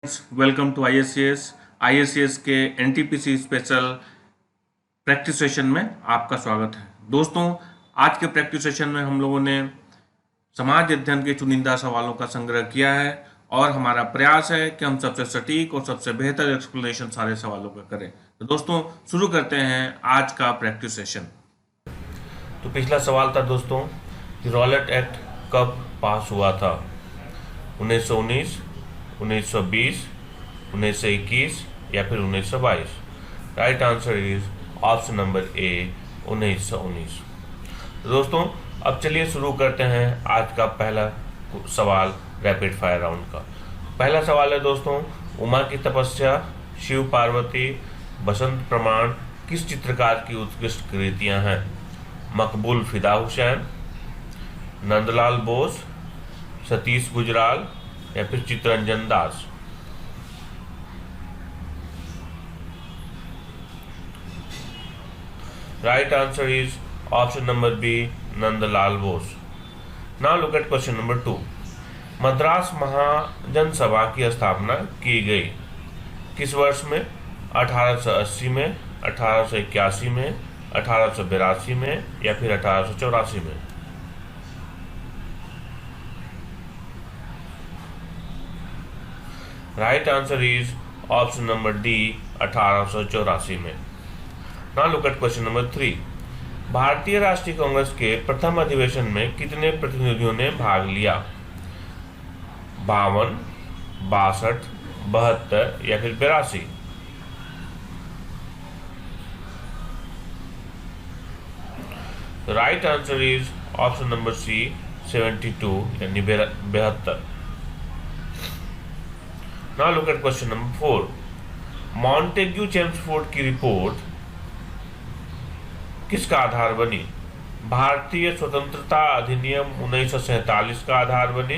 Welcome to आईएससीएस के NTPC special practice session में आपका स्वागत है। दोस्तों, आज के प्रैक्टिस सेशन में हम लोगों ने समाज अध्ययन के चुनिंदा सवालों का संग्रह किया है और हमारा प्रयास है कि हम सबसे सटीक और सबसे बेहतर एक्सप्लेनेशन सारे सवालों का करें। तो दोस्तों, शुरू करते हैं आज का प्रैक्टिस सेशन। तो पिछला सवाल था दोस्तों, रॉलेट एक्ट कब पास हुआ था? 1919, 1920, 1921 या फिर 1922? Right answer is option number ए, 1919। दोस्तों, अब चलिए शुरू करते हैं आज का पहला सवाल रैपिड फायर राउंड का। पहला सवाल है दोस्तों, उमा की तपस्या, शिव पार्वती, बसंत प्रमाण किस चित्रकार की उत्कृष्ट कृतियां हैं? मकबूल फिदा हुसैन, नंदलाल बोस, सतीश गुजराल या फिर Chittaranjan Das? Right answer is option number B, Nandlal Bose. Now look at question number 2। Madras Mahajan Sabha की स्थापना की गई किस वर्ष में? 1880 में, 1881 में, 1882 में या फिर 1884 में? Right answer is option number D, 1884 में। Now look at question number 3। भारतीय राष्ट्रीय कांग्रेस के प्रथम अधिवेशन में कितने प्रतिनिधियों ने भाग लिया? 52, 62, 72 या फिर 82? Right answer is option number C, 72 यानी 72। Now look at question number 4. Montagu Chelmsford की रिपोर्ट किसका आधार बनी? भारतीय स्वतंत्रता अधिनियम 1947 का आधार बनी,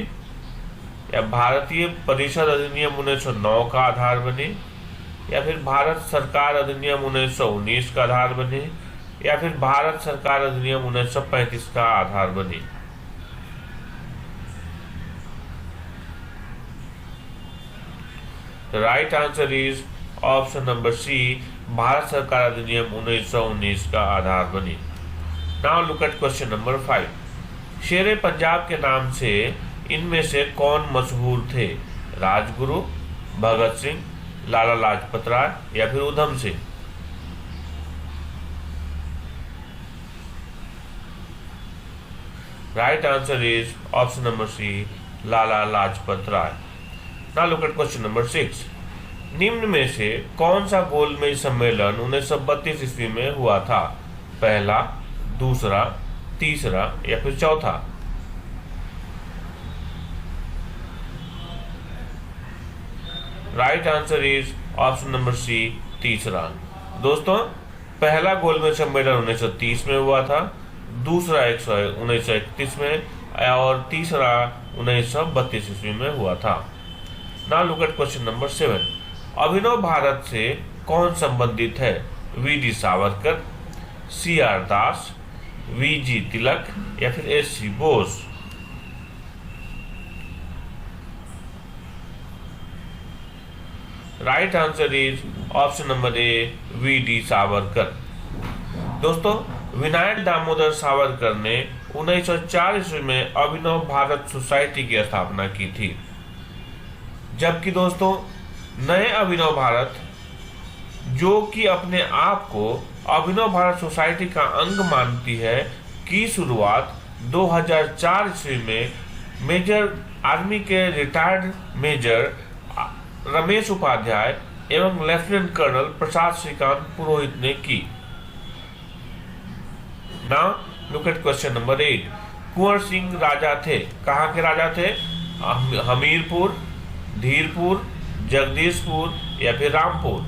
या भारतीय परिषद अधिनियम 1909 का आधार बनी, या फिर भारत सरकार अधिनियम 1919 का आधार बनी, या फिर भारत सरकार अधिनियम 1935 का आधार बनी? Right answer is option number C, Bharat सरकार अधिनियम 1919 का आधार बनी। Now look at question number 5। शेरे पंजाब के नाम से इनमें से कौन मशहूर थे? राजगुरु, भगत सिंह, लाला लाजपत राय या फिर Udham Singh? Right answer is option number C, Lala Lajpat Rai. Now look at question number 6। निम्न में से कौन सा गोलमेज सम्मेलन 1932 ईस्वी में हुआ था? पहला, दूसरा, तीसरा या फिर चौथा? Right answer is option number C, तीसरा। दोस्तों, पहला गोलमेज सम्मेलन 1930 में हुआ था, दूसरा 1931 में और तीसरा 1932 ईस्वी में हुआ था। Now look at question number 7। अभिनव भारत से कौन संबंधित है? वी.डी. सावरकर, सी.आर. दास, वी.जी. तिलक या फिर SC. Bose? Right answer is option number A, VD. Savarkar. दोस्तों, विनायक दामोदर सावरकर ने 1904 ईस्वी में अभिनव भारत सोसाइटी की स्थापना की थी, जबकि दोस्तों नए अभिनव भारत, जो कि अपने आप को अभिनव भारत सोसाइटी का अंग मानती है, की शुरुआत 2004 ईस्वी में मेजर आर्मी के रिटायर्ड मेजर रमेश उपाध्याय एवं लेफ्टिनेंट कर्नल प्रसाद श्रीकांत पुरोहित ने की। Now look at question number 8। Kunwar Singh राजा थे, कहाँ के राजा थे? हमीरपुर, धीरपुर, जगदीशपुर या फिर Rampur?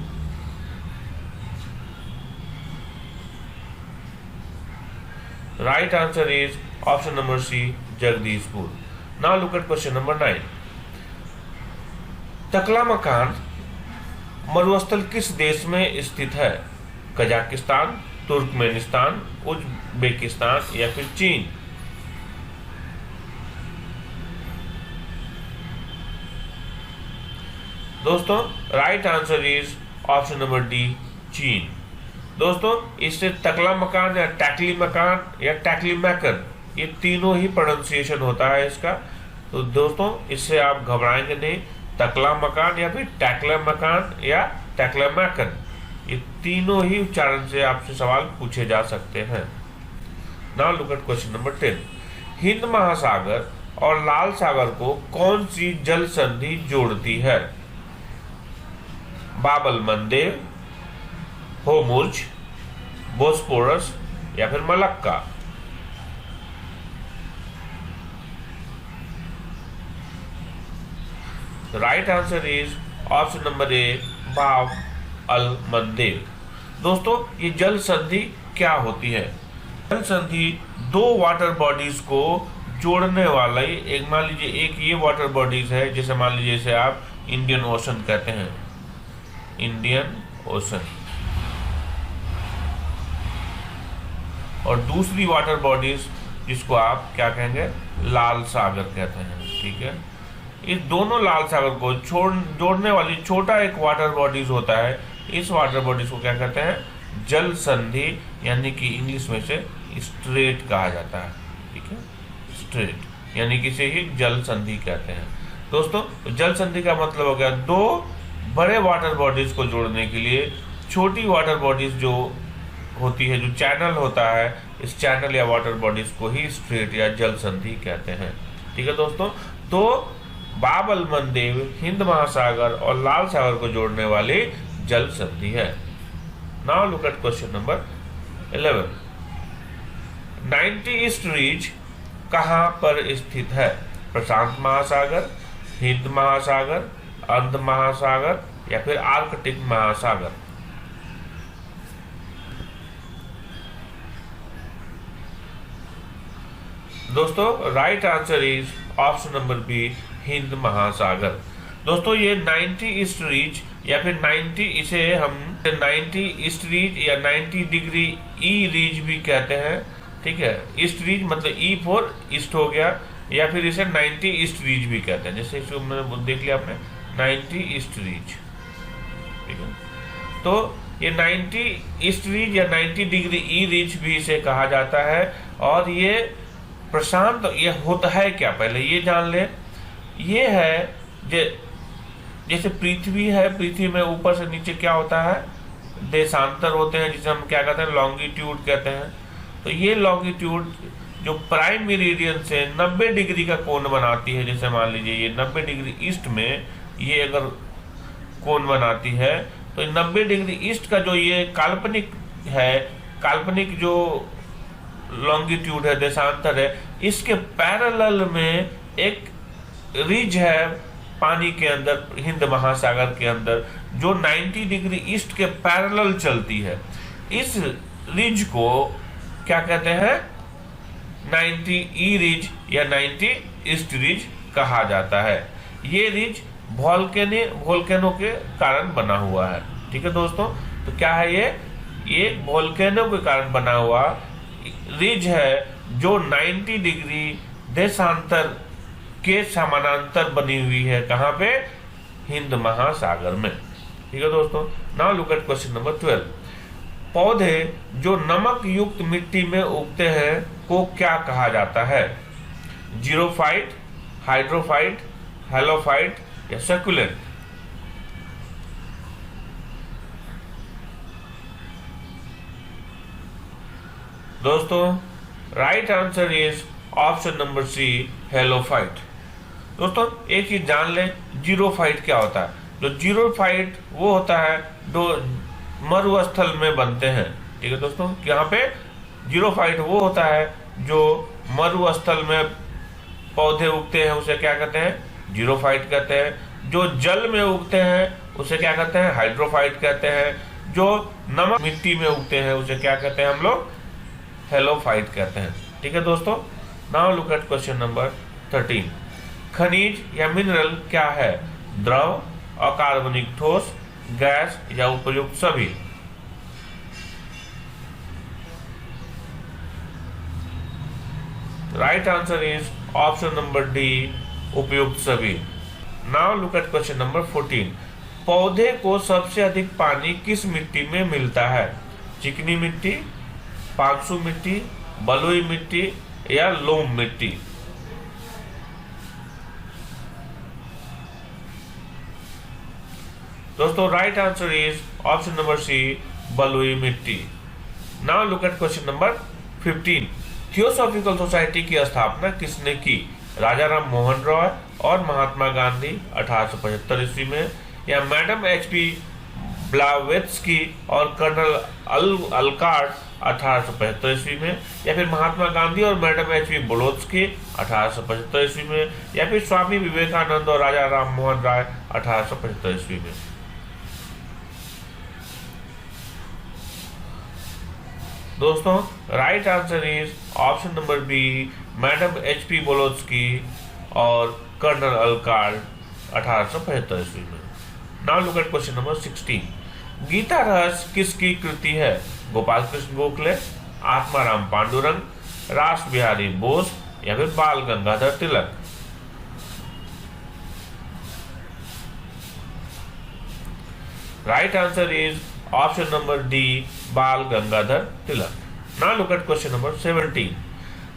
Right answer is option number C, Jagdishpur. Now look at question number 9। Taklamakan मरुस्थल किस देश में स्थित है? कजाकिस्तान, तुर्कमेनिस्तान, उज्बेकिस्तान या फिर चीन? दोस्तों right answer is option number D, चीन। दोस्तों इससे तकला मकान या टैकली मकान या टैकली मैकर, ये तीनों ही प्रोनाउंसिएशन होता है इसका। तो दोस्तों इससे आप घबराएंगे नहीं, तकला मकान या फिर टैकला मकान या टैकला मैकर, ये तीनों ही उच्चारण से आपसे सवाल पूछे जा सकते हैं। Now look at question number 10। Hind महासागर और लाल सागर को कौन सी जल संधि जोड़ती है? बाबल मंदेव, होमुर्ज, बोस्पोरस या फिर Malacca. Right answer is option number ए, बाब अल मंदेव। दोस्तों ये जल संधि क्या होती है? जल संधि दो वाटर बॉडीज को जोड़ने वाला ही, एक मान लीजिए एक ये वाटर बॉडीज है, जैसे मान लीजिए इसे आप इंडियन ओशन कहते हैं, इंडियन ओशन, और दूसरी वाटर बॉडीज जिसको आप क्या कहेंगे, लाल सागर कहते हैं। ठीक है, इस दोनों लाल सागर को जोड़ने वाली छोटा एक वाटर बॉडीज होता है, इस वाटर बॉडीज को क्या कहते हैं? जल संधि, यानी कि इंग्लिश में से स्ट्रेट कहा जाता है। ठीक है, स्ट्रेट यानी कि इसे ही जल संधि कहते हैं। दोस्तों जल संधि का मतलब हो गया दो बड़े वाटर बॉडीज को जोड़ने के लिए छोटी वाटर बॉडीज जो होती है, जो चैनल होता है, इस चैनल या वाटर बॉडीज को ही स्ट्रेट या जल संधि कहते हैं। ठीक है दोस्तों, तो बाबल मंदेव हिंद महासागर और लाल सागर को जोड़ने वाली जल संधि है। Now look at question number 11। 90 east ridge कहाँ पर स्थित है? प्रशांत महासागर, हिंद महासागर, अंध महासागर या फिर आर्कटिक महासागर। दोस्तों right answer is option number B, Hind महासागर। दोस्तों ये 90 ईस्ट रीज या फिर 90, इसे हम 90 ईस्ट रीज या 90 डिग्री ई रीज भी कहते हैं। ठीक है, ईस्ट रीज मतलब ई फॉर ईस्ट हो गया, या फिर इसे 90 ईस्ट रीज भी कहते हैं, जैसे इसको मैंने देख लिया आपने 90 ईस्ट रीज। ठीक है, तो ये 90 ईस्ट रीज या 90 डिग्री ई रीज भी इसे कहा जाता है। और ये प्रशांत, ये होता है क्या पहले ये जान ले। ये है जैसे पृथ्वी है, पृथ्वी में ऊपर से नीचे क्या होता है, देशांतर होते हैं, जिसे हम क्या कहते हैं, लॉन्गिट्यूड कहते हैं। तो ये लॉन्गिट्यूड जो प्राइम मेरिडियन से 90 डिग्री का कोण बनाती है, जैसे मान लीजिए ये 90 डिग्री ईस्ट में ये अगर कोण बनाती है, तो 90 डिग्री ईस्ट का जो ये काल्पनिक है, काल्पनिक जो लॉन्गिट्यूड है, देशांतर है, इसके पैरेलल में एक रिज है पानी के अंदर, हिंद महासागर के अंदर, जो 90 डिग्री ईस्ट के पैरेलल चलती है। इस रिज को क्या कहते हैं? 90 ई रिज या 90 ईस्ट रिज कहा जाता है। ये रिज वोल्केनो के कारण बना हुआ है। ठीक है दोस्तों, तो क्या है ये वोल्केनो के कारण बना हुआ रिज है, जो 90 डिग्री देशांतर के समानांतर बनी हुई है। कहाँ पे? हिंद महासागर में। ठीक है दोस्तों, now look at question number 12। पौधे जो नमक युक्त मिट्टी में उगते हैं को क्या कहा जाता है? जीरोफाइट, हाइड्रोफाइट, हेलोफाइट या सकुलेंट। दोस्तों right answer is option number C, halophyte. दोस्तों एक चीज जान लें, जीरोफाइट क्या होता है? जो जीरोफाइट वो होता है जो मरुस्थल में बनते हैं। ठीक है दोस्तों, यहाँ पे जीरोफाइट वो होता है जो मरुस्थल में पौधे उगते हैं, उसे क्या कहते हैं? जीरोफाइट कहते हैं। जो जल में उगते हैं उसे क्या कहते हैं? हाइड्रोफाइट कहते हैं। जो नमक मिट्टी में उगते हैं उसे क्या कहते हैं हम लोग? हेलोफाइट कहते हैं। ठीक है दोस्तों, now look at question number 13। खनिज या मिनरल क्या है? द्रव, अकार्बनिक ठोस, गैस या उपयुक्त सभी। Right answer is option number D, उपयुक्त सभी। Now look at question number 14। पौधे को सबसे अधिक पानी किस मिट्टी में मिलता है? चिकनी मिट्टी, पागसू मिट्टी, बलुई मिट्टी या लोम मिट्टी? दोस्तों right answer is option number C, बलुई मिट्टी। Now look at question number 15। Theosophical society की स्थापना किसने की? राजा राम मोहन रॉय और महात्मा गांधी 1875 ईस्वी में, या मैडम एच.पी. ब्लावेत्स्की और कर्नल अलकार्ट 1875 ईस्वी में, या फिर महात्मा गांधी और मैडम एच.पी. ब्लोत्स्की 1875 ईस्वी में, या फिर स्वामी विवेकानंद और राजा राम मोहन राय 1875 ईस्वी में? दोस्तों right answer is option number B, madam H P. Blavatsky और कर्नल अलकार्ट 1875 ईस्वी में। Now look at question number 16। Gita Rahasya किसकी कृति है? गोपाल कृष्ण गोखले, आत्माराम पांडुरंग, रास बिहारी बोस या फिर Bal Gangadhar Tilak? Right answer is option number D, Bal Gangadhar Tilak. Now look at question number 17।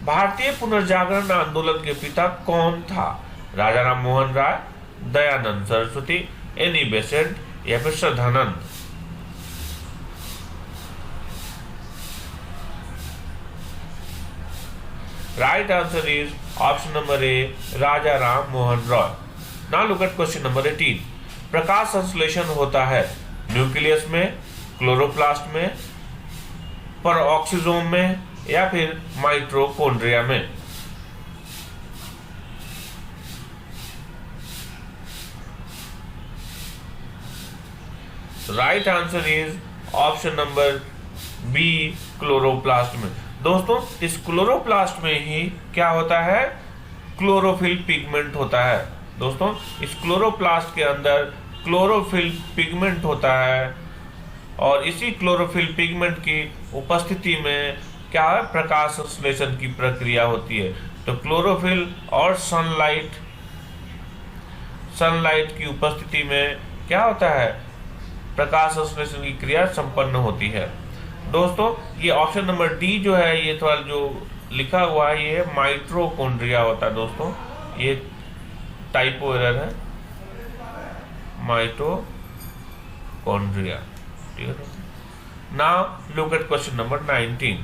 भारतीय पुनर्जागरण आंदोलन के पिता कौन था? राजा राम मोहन राय, दयानंद सरस्वती, एनी बेसेंट या फिर Shraddhanand? Right answer is option number A, Raja Ram Mohan Roy. Now look at question number 18। प्रकाश संश्लेषण होता है न्यूक्लियस में, क्लोरोप्लास्ट में, परऑक्सीजोम में या फिर माइटोकॉन्ड्रिया में? Right answer is option number B, chloroplast में। दोस्तों इस क्लोरोप्लास्ट में ही क्या होता है? क्लोरोफिल पिगमेंट होता है। दोस्तों इस क्लोरोप्लास्ट के अंदर क्लोरोफिल पिगमेंट होता है और इसी क्लोरोफिल पिगमेंट की उपस्थिति में क्या है? प्रकाश संश्लेषण की प्रक्रिया होती है। तो क्लोरोफिल और सनलाइट की उपस्थिति में क्या होता है? प्रकाश संश्लेषण की क्रिया संपन्न होती है। दोस्तों ये ऑप्शन नंबर डी जो है, ये थोड़ा जो लिखा हुआ है ये माइटोकॉन्ड्रिया होता है। दोस्तों ये टाइपो एरर है, माइटोकॉन्ड्रिया। ठीक है। Now look at question number 19।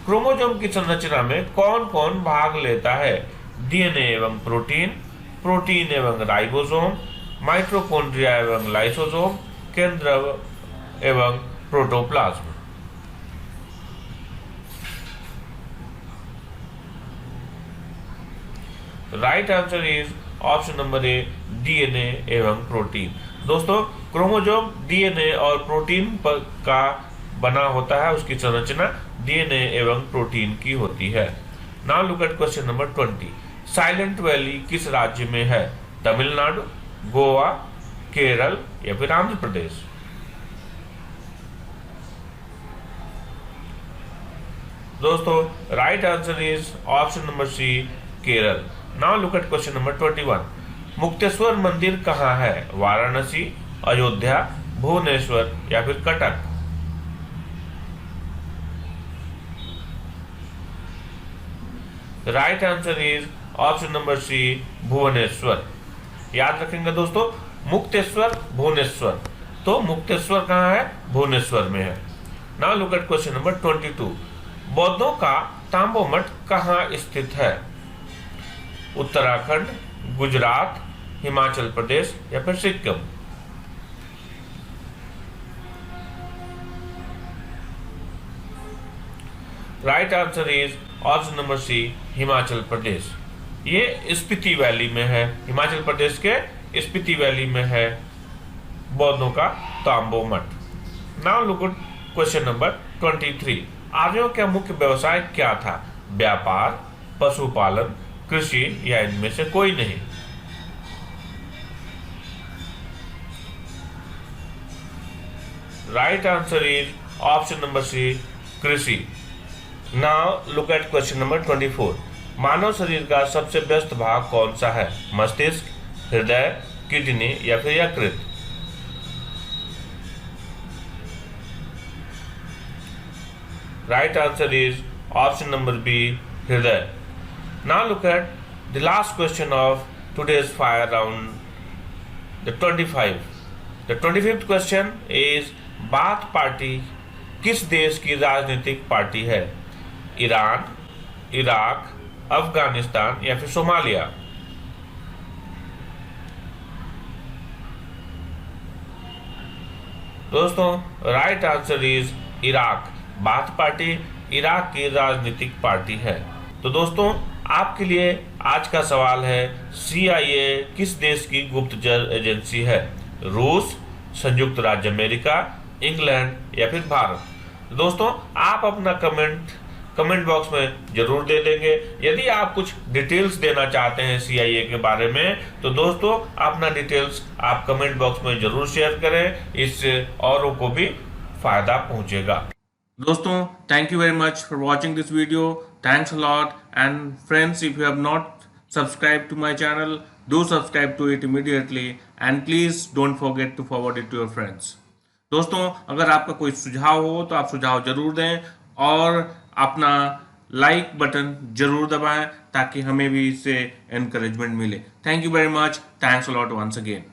Chromosome की संरचना में कौन कौन भाग लेता है? डीएनए एवं प्रोटीन, प्रोटीन एवं राइबोसोम, माइटोकॉन्ड्रिया एवं लाइसोसोम, केंद्र एवं protoplasm? Right answer is option number A, DNA एवं प्रोटीन। दोस्तों क्रोमोसोम डीएनए और प्रोटीन का बना होता है, उसकी संरचना डीएनए एवं प्रोटीन की होती है। Now look at question number 20। Silent valley किस राज्य में है? तमिलनाडु, गोवा, केरल या फिर आंध्र प्रदेश? दोस्तों right answer is option number C, Kerala. Now look at question number 21। Mukteshwar मंदिर कहाँ है? वाराणसी, अयोध्या, भुवनेश्वर या फिर Cuttack? Right answer is option number C, Bhubaneswar. याद रखेंगे दोस्तों, मुक्तेश्वर, भुवनेश्वर। तो मुक्तेश्वर कहाँ है? भुवनेश्वर में है। Now look at question number 22। बौद्धों का तांबो मठ कहाँ स्थित है? उत्तराखंड, गुजरात, हिमाचल प्रदेश या फिर Sikkim? Right answer is option number C, Himachal Pradesh. ये स्पीति वैली में है, हिमाचल प्रदेश के स्पीति वैली में है बौद्धों का तांबो मठ। Now look at question number 23। आर्यों का मुख्य व्यवसाय क्या था? व्यापार, पशुपालन, कृषि या इनमें से कोई नहीं? Right answer is option number C, कृषि। Now look at question number 24। मानव शरीर का सबसे व्यस्त भाग कौन सा है? मस्तिष्क, हृदय, किडनी या फिर यकृत? Right answer is option number B, Hriday. Now look at the last question of today's fire round, the 25. The 25th question is bath party किस देश की राजनीतिक पार्टी है? ईरान, इराक, अफगानिस्तान या फिर सोमालिया? दोस्तों right answer is Iraq. Bath party Iraq की राजनीतिक पार्टी है। तो दोस्तों आपके लिए आज का सवाल है, CIA किस देश की गुप्तचर एजेंसी है? रूस, संयुक्त राज्य अमेरिका, इंग्लैंड या फिर भारत? दोस्तों आप अपना कमेंट बॉक्स में जरूर दे देंगे। यदि आप कुछ डिटेल्स देना चाहते हैं CIA के बारे में तो दोस्तों अपना डिटेल्स आप कमेंट बॉक्स में जरूर शेयर करें, इससे औरों को भी फायदा पहुंचेगा। दोस्तों thank you very much for watching this video. Thanks a lot and friends, if you have not subscribe to my channel, do subscribe to it immediately and please don't forget to forward it to your friends. दोस्तों अगर आपका कोई सुझाव हो तो आप सुझाव जरूर दें और अपना लाइक बटन जरूर दबाएं ताकि हमें भी इससे एनकरेजमेंट मिले। Thank you very much, thanks a lot once again.